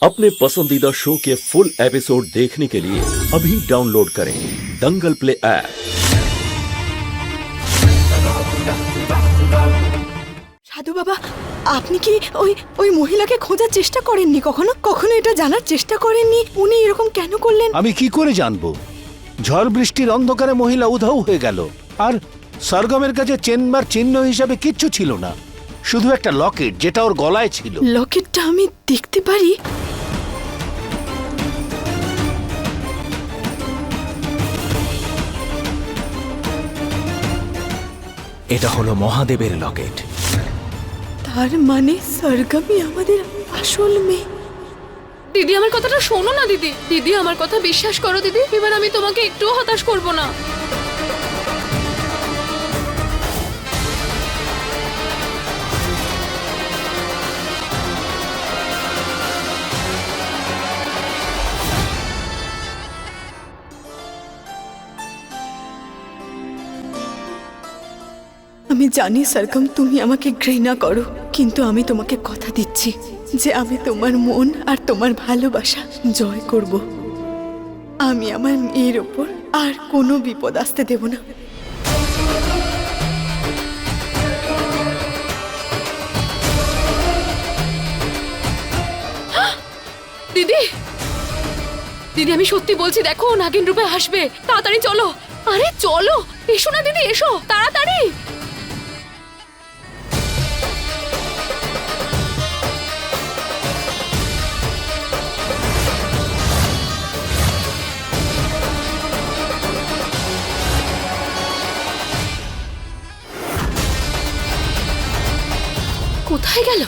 अपने पसंदीदा शो के फुल एपिसोड देखने के लिए अभी डाउनलोड करें दंगल प्ले ऐप। সাধু বাবা, আপনি কি ওই মহিলাকে খোঁজার চেষ্টা করেননি? কখনো এটা জানার চেষ্টা করেননি উনি এরকম কেন করলেন? আমি কি করে জানবো? ঝড় বৃষ্টির অন্ধকারে মহিলা উধাও হয়ে গেল, আর সরগমের কাছে চেনবার চিহ্ন হিসাবে কিচ্ছু ছিল না, শুধু একটা লকেট যেটা ওর গলায় ছিল। লকেটটা আমি দেখতে পারি? এটা হলো মহাদেবের লকেট। তার মানে সরগমই আমাদের আসল মেয়ে। দিদি, আমার কথাটা শোনো না দিদি। দিদি, আমার কথা বিশ্বাস করো দিদি। এবার আমি তোমাকে একটুও হতাশ করব না। আমি জানি সরগম, তুমি আমাকে ঘৃণা করো, কিন্তু আমি তোমাকে কথা দিচ্ছি যে আমি তোমার মন আর তোমার ভালোবাসা জয় করব। আমি আমার মেয়ের ওপর আর কোনো বিপদ আসতে দেব না। দিদি, দিদি আমি সত্যি বলছি, দেখো নাগিন রূপে আসবে। তাড়াতাড়ি চলো। আরে চলো, এসো না দিদি, এসো তাড়াতাড়ি। কোথায় গেল?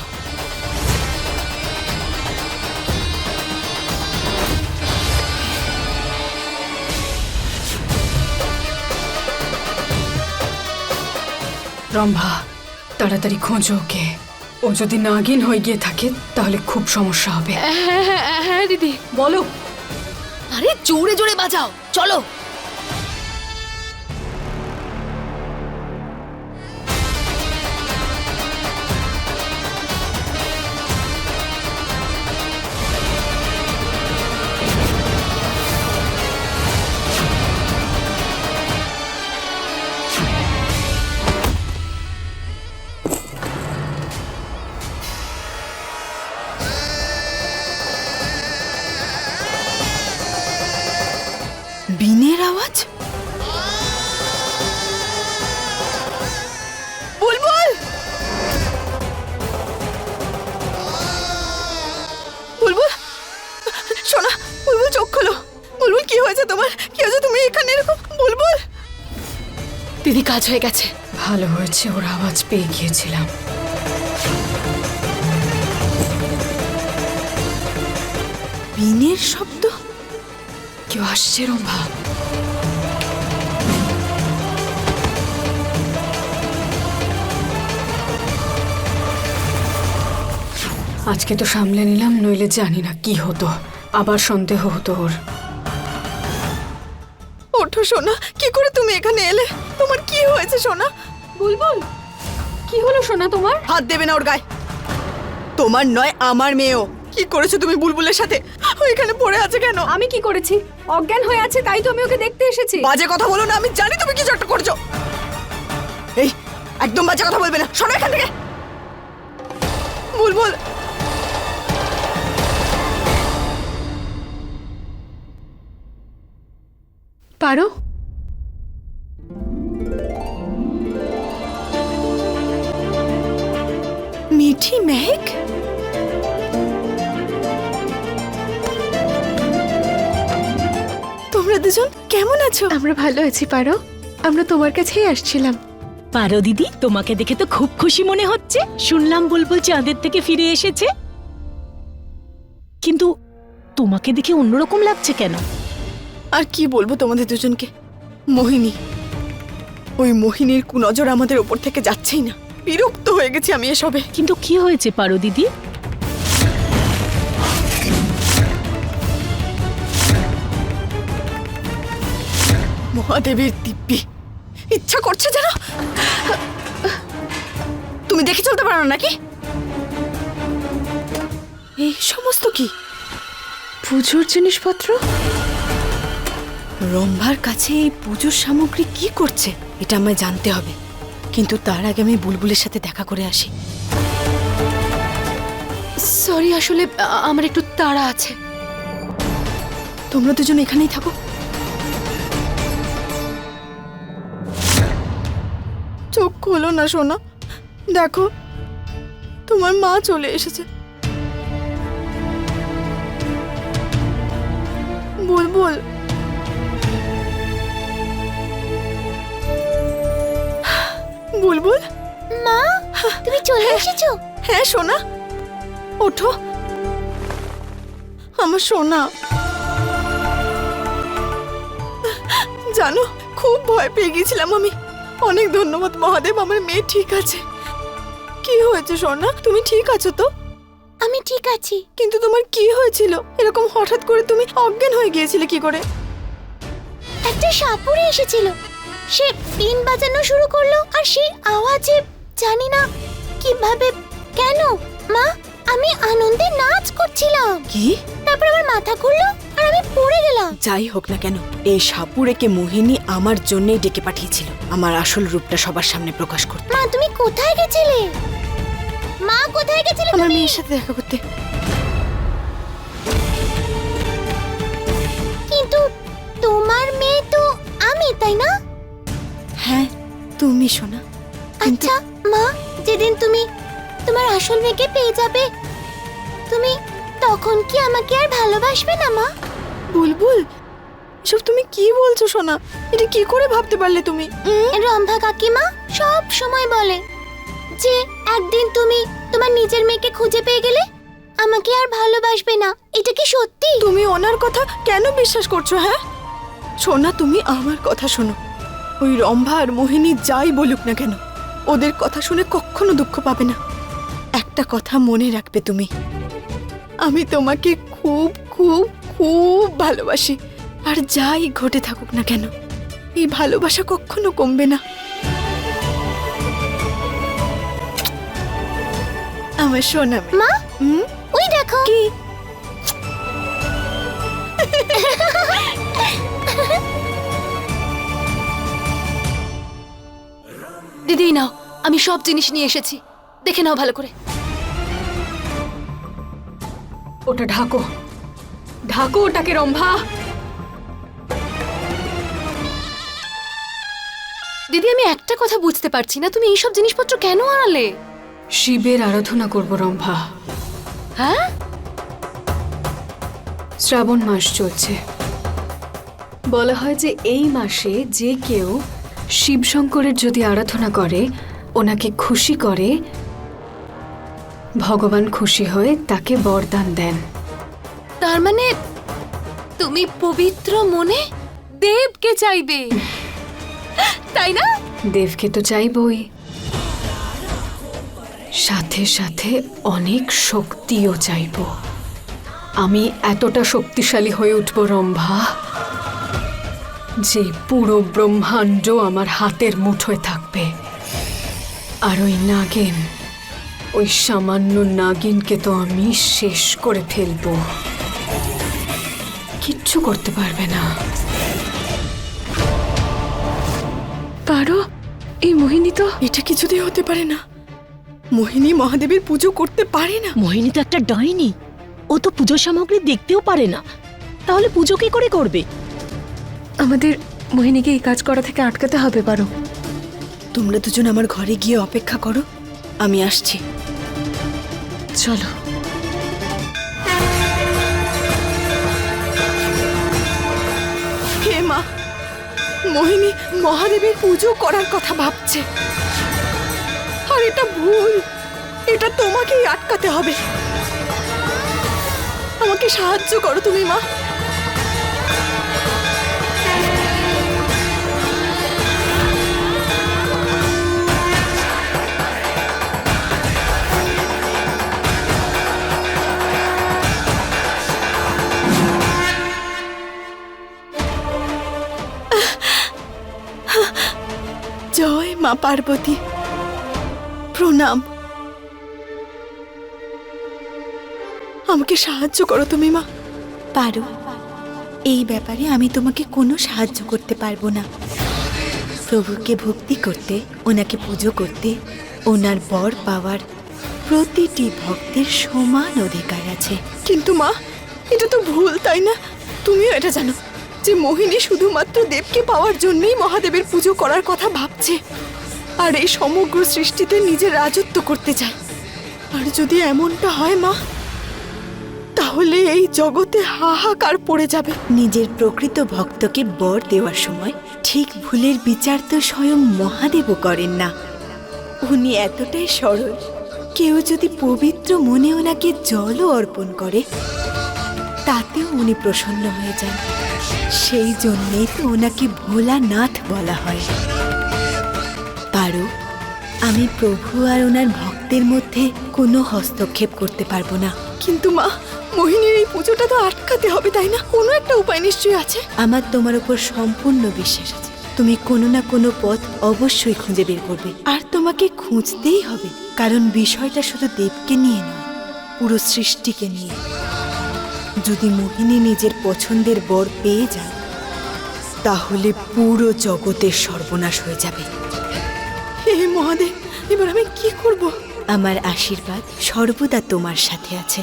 রম্ভা, তাড়াতাড়ি খোঁজো ওকে। ও যদি নাগিন হয়ে গিয়ে থাকে তাহলে খুব সমস্যা হবে। হ্যাঁ দিদি। বলো। আরে জোরে জোরে বাজাও, চলো। বিনের আওয়াজ? বুলবুল, বুলবুল শোনা, বুলবুল চোখ খোলো। বুলবুল কি হয়েছে তোমার? কি হয়েছে? তুমি এখানে এরকম? বুলবুল। দিদি, কাজ হয়ে গেছে। ভালো হয়েছে ওর আওয়াজ পেয়ে গিয়েছিলাম। বিনের শব্দ? কেউ আসছে রম্ভা। আজকে তো সামলে নিলাম, নইলে জানি না কি হতো। আবার সন্দেহ হতো ওর। ওঠো সোনা, কি করে তুমি এখানে এলে? তোমার কি হয়েছে সোনা? বুলবুল, কি হলো সোনা তোমার? হাত দেবে না ওর গায়ে। তোমার নয়, আমার মেয়েও। কি করেছো তুমি বুলবুলের সাথে? ও এখানে পড়ে আছে কেন? আমি কি করেছি? অজ্ঞান হয়ে আছে, তাই তো আমি ওকে দেখতে এসেছি। বাজে কথা বলো না, আমি জানি তুমি কিছু একটা করছো। এই, একদম বাজে কথা বলবে না, সরো এখান থেকে। বুলবুল, পারো? মিঠি মেঘ, তোমরা দুজন কেমন আছো? আমরা ভালো আছি পারো। আমরা তোমার কাছেই আসছিলাম। পারো দিদি, তোমাকে দেখে তো খুব খুশি মনে হচ্ছে। শুনলাম বুলবুল চাঁদের থেকে ফিরে এসেছে, কিন্তু তোমাকে দেখে অন্যরকম লাগছে কেন? আর কি বলবো তোমাদের দুজনকে? মোহিনী, ওই মোহিনীর কুনজর আমাদের ওপর থেকে যাচ্ছেই না। বিরক্ত হয়ে গেছি আমি এসবে। কিন্তু কি হয়েছে পারো দিদি? মহাদেবের দিব্যি, ইচ্ছা করছে যেন। তুমি দেখে চলতে পারো না নাকি? এই সমস্ত কি? পুজোর জিনিসপত্র? রম্ভার কাছে এই পুজোর সামগ্রী কি করছে এটা আমায় জানতে হবে, কিন্তু তার আগে আমি বুলবুলের সাথে দেখা করে আসি। সরি, আসলে আমার একটু তাড়া আছে। তোমরা দুজন এখানেই থাকো। চোখ খোলো না সোনা, দেখো তোমার মা চলে এসেছে। বুলবুল, বুলবুল মা, তুমি চলে এসেছো? হ্যাঁ সোনা, ওঠো আমার সোনা। জানো, খুব ভয় পেয়ে গেছিলাম আমি। অনেক ধন্যবাদ মহাদেব, আমার মেয়ে ঠিক আছে। কি হয়েছে সোনা, তুমি ঠিক আছো তো? আমি ঠিক আছি। কিন্তু তোমার কি হয়েছিল? এরকম হঠাৎ করে তুমি অজ্ঞান হয়ে গিয়েছিলে কি করে? একটা সাপুরে এসেছিল, সে পিন বাজানো শুরু করলো, আর সেই আওয়াজে জানি না কিভাবে কেন মা আমি আনন্দে নাচ করছিলাম। কি? তারপর আমার মাথা ঘুরলো আর আমি পড়ে গেলাম। যাই হোক না কেন, এই সাপুরেকে মোহিনী আমার জন্যই ডেকে পাঠিয়েছিল, আমার আসল রূপটা সবার সামনে প্রকাশ করতে। মা তুমি কোথায় গেছিলে? মা কোথায় গেছিলে আমার তুমি? মেয়ের সাথে দেখা করতে। কিন্তু তোমার মেয়ে তো আমি, তাই না? হ্যাঁ তুমি সোনা। কিন্তু আচ্ছা মা, যেদিন তুমি তোমার আসল মেয়েকে পেয়ে যাবে, তুমি তখন কি আমাকে আর ভালোবাসবে না মা? বুলবুল, এসব তুমি কি বলছো সোনা? এটা কি করে ভাবতে পারলে তুমি? রম্ভা কাকিমা সব সময় বলে যে একদিন তুমি তোমার নিজের মেয়েকে খুঁজে পেয়ে গেলে আমাকে আর ভালোবাসবে না। এটা কি সত্যি? তুমি ওনার কথা কেন বিশ্বাস করছো? হ্যাঁ সোনা, তুমি আমার কথা শোনো। ওই রম্ভা আর মোহিনী যাই বলুক না কেন, ওদের কথা শুনে কখনো দুঃখ পাবে না। একটা কথা মনে রাখবে তুমি, আমি তোমাকে খুব খুব খুব ভালোবাসি। আর যাই ঘটে থাকুক না কেন, এই ভালোবাসা কখনো কমবে না। আমার সোনা মেয়ে। মা হুম? ওই দেখো। কি? দিদি নাও, আমি সব জিনিস নিয়ে এসেছি, দেখে নাও ভালো করে। ওটা ঢাকো, ঢাকো ওটাকে রম্ভা। দিদি আমি একটা কথা বুঝতে পারছি না, তুমি এইসব জিনিসপত্র কেন আনলে? শিবের আরাধনা করব রম্ভা। হ্যাঁ, শ্রাবণ মাস চলছে। বলা হয় যে এই মাসে যে কেউ শিবশঙ্করের যদি আরাধনা করে, ওনাকে খুশি করে, ভগবান খুশি হয়ে তাকে বরদান দেন। তার মানে তুমি পবিত্র মনে দেবকে চাইবে, তাই না? দেবকে তো চাইবই, সাথে সাথে অনেক শক্তিও চাইব। আমি এতটা শক্তিশালী হয়ে উঠব রম্ভা, যে পুরো ব্রহ্মাণ্ড আমার হাতের মুঠোয় থাকবে। আর ওই নাগিন, ওই সামান্য নাগিনকে তো আমি শেষ করে ফেলব, কিচ্ছু করতে পারবে না। পারো? এই মোহিনী তো, এটা কিছুতেই হতে পারে না। মোহিনী মহাদেবের পুজো করতে পারে না। মোহিনী তো একটা ডাইনি, ও তো পুজো সামগ্রী দেখতেও পারে না, তাহলে পুজো কি করে করবে? আমাদের মোহিনীকে এই কাজ করা থেকে আটকাতে হবে। পারো? তোমরা দুজন আমার ঘরে গিয়ে অপেক্ষা করো, আমি আসছি। চলো। হে মা, মোহিনী মহাদেবের পুজো করার কথা ভাবছে, আর এটা ভুল। এটা তোমাকেই আটকাতে হবে। আমাকে সাহায্য করো তুমি মা। জয় মা পার্বতী, প্রণাম। আমাকে সাহায্য করো তুমি মা। পারো, এই ব্যাপারে আমি তোমাকে কোনো সাহায্য করতে পারবো না। প্রভুকে ভক্তি করতে, ওনাকে পুজো করতে, ওনার বর পাওয়ার প্রতিটি ভক্তের সমান অধিকার আছে। কিন্তু মা, এটা তো ভুল, তাই না? তুমিও এটা জানো যে মোহিনী শুধুমাত্র দেবকে পাওয়ার জন্যই মহাদেবের পুজো করার কথা ভাবছে, আর এই সমগ্র সৃষ্টিতে নিজের রাজত্ব করতে চায়। আর যদি এমনটা হয় মা, তাহলে এই জগতে হাহাকার পড়ে যাবে। নিজের প্রকৃত ভক্তকে বর দেওয়ার সময় ঠিক ভুলের বিচার তো স্বয়ং মহাদেবও করেন না। উনি এতটাই সরল, কেউ যদি পবিত্র মনে ওনাকে জলও অর্পণ করে তাতেও উনি প্রসন্ন হয়ে যান। সেই জন্যেই তো ওনাকে ভোলানাথ বলা হয়। পারো, আমি প্রভু আর ওনার ভক্তের মধ্যে কোনো হস্তক্ষেপ করতে পারবো না। কিন্তু মা, মোহিনীর এই পুজোটা তো আটকাতে হবে, তাই না? কোনো একটা উপায় নিশ্চয়ই আছে। আমার তোমার উপর সম্পূর্ণ বিশ্বাস আছে। তুমি কোনো না কোনো পথ অবশ্যই খুঁজে বের করবে, আর তোমাকে খুঁজতেই হবে, কারণ বিষয়টা শুধু দেবকে নিয়ে নয়, পুরো সৃষ্টিকে নিয়ে। যদি মোহিনী নিজের পছন্দের বর পেয়ে যায়, তাহলে পুরো জগতের সর্বনাশ হয়ে যাবে। হে মহাদেব, এবার আমি কি করব? আমার আশীর্বাদ সর্বদা তোমার সাথে আছে।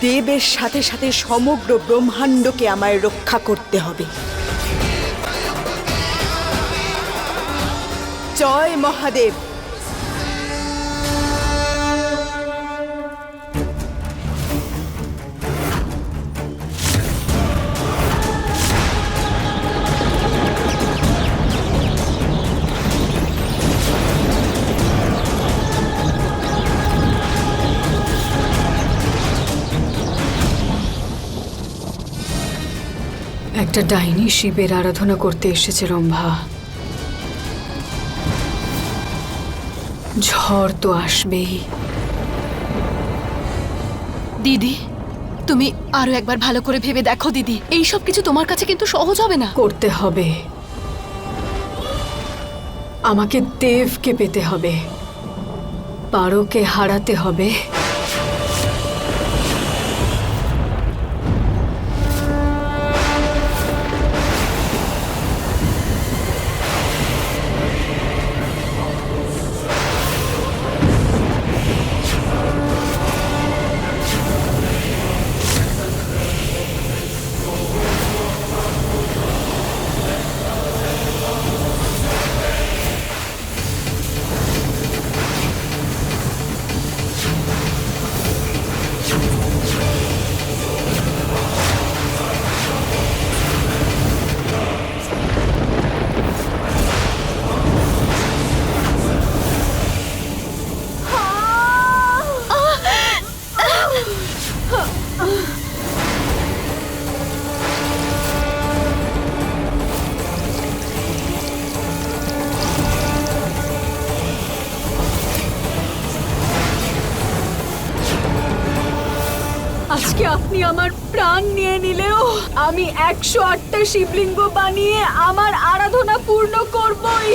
দেবের সাথে সাথে সমগ্র ব্রহ্মাণ্ডকে আমায় রক্ষা করতে হবে। জয় মহাদেব। একটা ডাইনি শিবের আরাধনা করতে এসেছে রম্ভা। ঝড় তো আসবেই। দিদি, তুমি আরো একবার ভালো করে ভেবে দেখো দিদি, এই সব কিছু তোমার কাছে কিন্তু সহজ হবে না। করতে হবে, আমাকে দেবকে পেতে হবে, পারোকে হারাতে হবে। আজকে আপনি আমার প্রাণ নিয়ে নিলেও আমি 108টা শিবলিঙ্গ বানিয়ে আমার আরাধনা পূর্ণ করবই।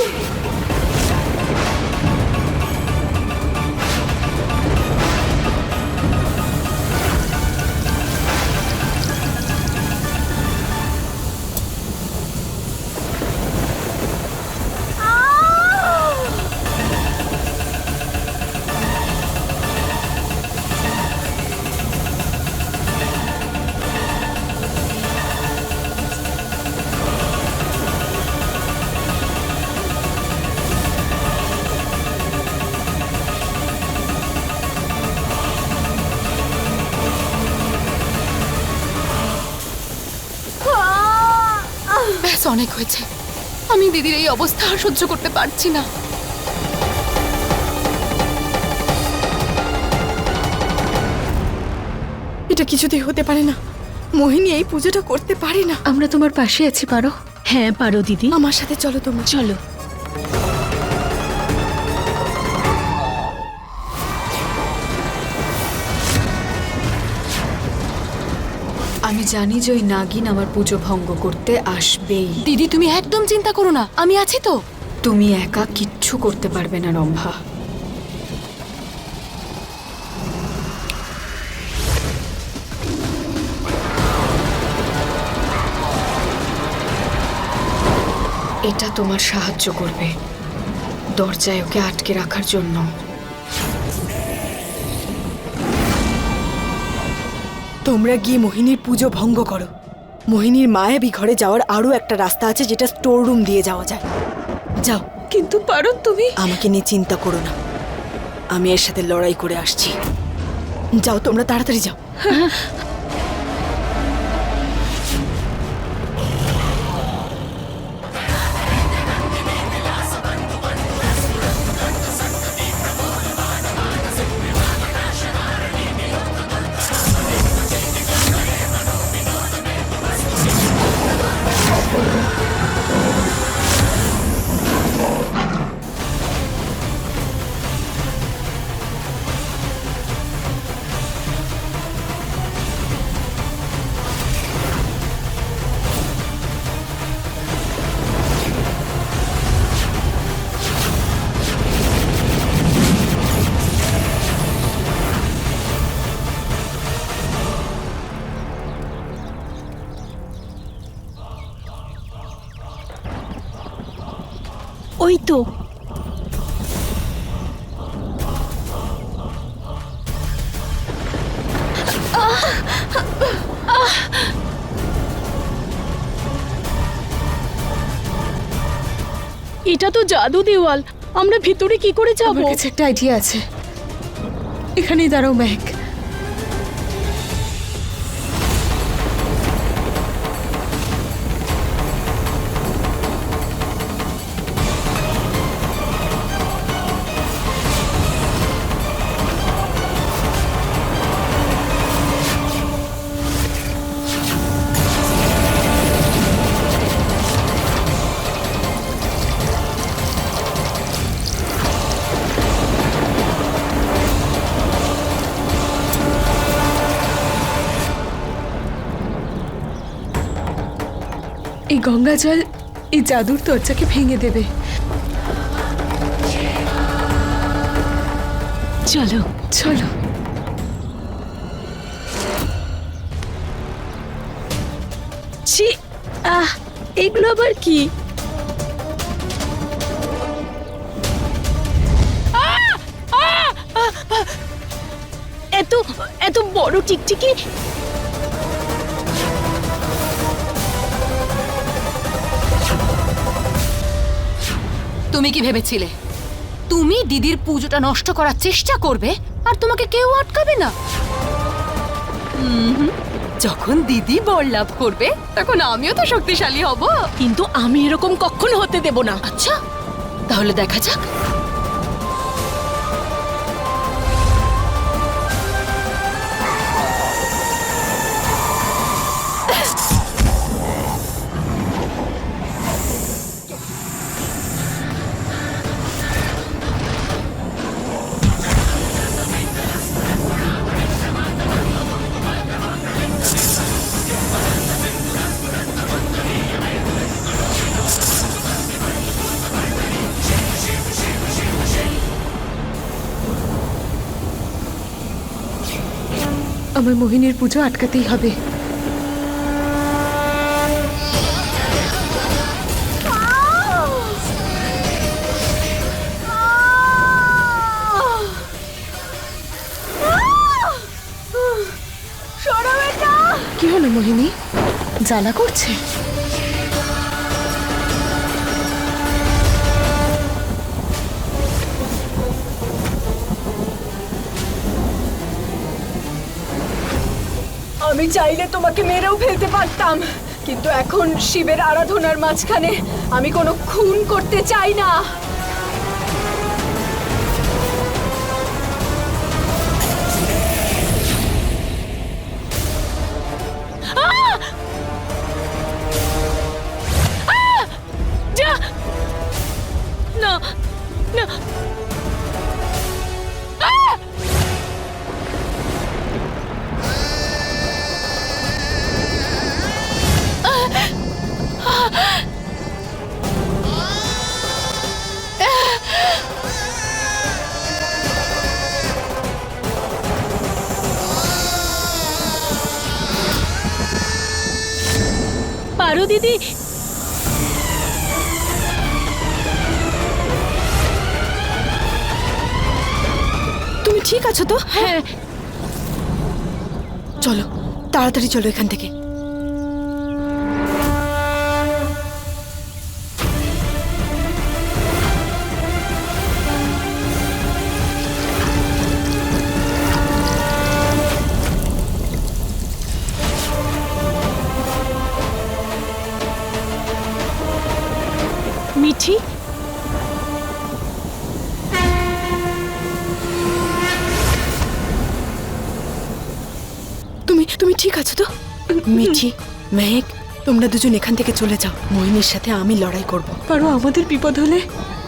ব্যাস, অনেক হয়েছে। আমি দিদির এই অবস্থা আর সহ্য করতে পারছি না। এটা কিছুতেই হতে পারে না। মোহিনী এই পুজোটা করতে পারে না। আমরা তোমার পাশে আছি, পারো। হ্যাঁ পারো দিদি, আমার সাথে চলো তুমি। চলো। আমি জানি যে ওই নাগিন আমার পুজো ভঙ্গ করতে আসবেই। দিদি, তুমি একদম চিন্তা করো না, আমি আছি তো। তুমি একা কিচ্ছু করতে পারবে না রম্ভা। এটা তোমার সাহায্য করবে দরজায় ওকে আটকে রাখার জন্য। তোমরা গিয়ে মোহিনীর পুজো ভঙ্গ করো। মোহিনীর মায়াবী ঘরে যাওয়ার আরো একটা রাস্তা আছে, যেটা স্টোর রুম দিয়ে যাওয়া যায়। যাও। কিন্তু পারো তুমি? আমাকে নিয়ে চিন্তা করো না, আমি এর সাথে লড়াই করে আসছি। যাও, তোমরা তাড়াতাড়ি যাও। ওই তো এটা তো জাদু দেওয়াল, আমরা ভিতরে কি করে যাব? আমার কাছে একটা আইডিয়া আছে। এখানেই দাঁড়াও মেঘ। এই গঙ্গা জল এই জাদুর দরজাকে ভেঙে দেবে। চলো চলো। ছি, এগুলো আবার কি? এত এত বড় টিকটিকি! তুমি কি ভেবেছিলে তুমি দিদির পুজোটা নষ্ট করার চেষ্টা করবে আর তোমাকে কেউ আটকাবে না? যখন দিদি বর লাভ করবে তখন আমিও তো শক্তিশালী হব। কিন্তু আমি এরকম কখনো হতে দেব না। আচ্ছা, তাহলে দেখা যাক। আমার মোহিনীর পুজো আটকাতেই হবে। কি হলো মোহিনী, জ্বালা করছে? আমি চাইলে তোমাকে মেরেও ফেলতে পারতাম, কিন্তু এখন শিবের আরাধনার মাঝখানে আমি কোনো খুন করতে চাই না। না না, দিদি। তুমি ঠিক আছো তো? হ্যাঁ, চলো তাড়াতাড়ি চলো এখান থেকে। মিঠি, তুমি ঠিক আছো তো? মিঠি, মেহেক, তোমরা দুজন এখান থেকে চলে যাও। মোহিনীর সাথে আমি লড়াই করব। পারো, আমাদের বিপদ হলে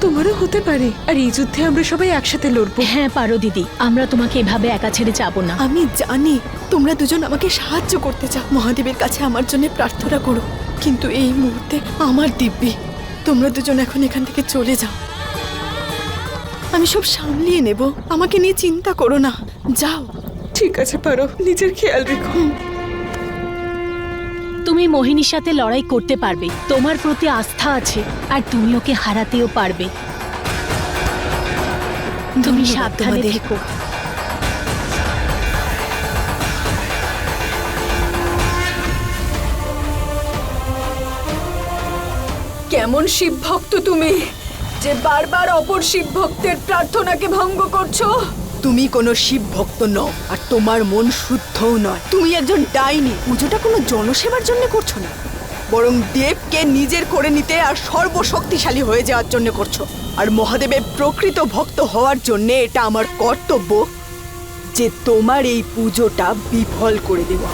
তোমারও হতে পারে, আর এই যুদ্ধে আমরা সবাই একসাথে লড়বো। হ্যাঁ পারো দিদি, আমরা তোমাকে এভাবে একা ছেড়ে যাব না। আমি জানি তোমরা দুজন আমাকে সাহায্য করতে চাও, মহাদেবের কাছে আমার জন্য প্রার্থনা করো, কিন্তু এই মুহূর্তে আমার দিব্যি। তোমরা দুজন এখন এখান থেকে চলে যাও, আমি সব সামলিয়ে নেব, আমাকে নিয়ে চিন্তা করো না, যাও। ঠিক আছে পারো, নিজের খেয়াল রেখো। তুমি মোহিনীর সাথে লড়াই করতে পারবে, তোমার প্রতি আস্থা আছে, আর তুমি ওকে হারাতেও পারবে। তুমি ধন্যবাদ সাবধানে তোমাদের। থেকো। কেমন শিব ভক্ত তুমি, যে বারবার অপর শিব ভক্তের প্রার্থনাকে ভঙ্গ করছো? তুমি কোনো শিব ভক্ত নও, আর তোমার মন শুদ্ধও নয়। তুমি একজন ডাইনি। পুজোটা কোনো জনসেবার জন্য করছো না, বরং দেবকে নিজের করে নিতে আর সর্বশক্তিশালী হয়ে যাওয়ার জন্য করছো। আর মহাদেবের প্রকৃত ভক্ত হওয়ার জন্য এটা আমার কর্তব্য যে তোমার এই পুজোটা বিফল করে দেওয়া।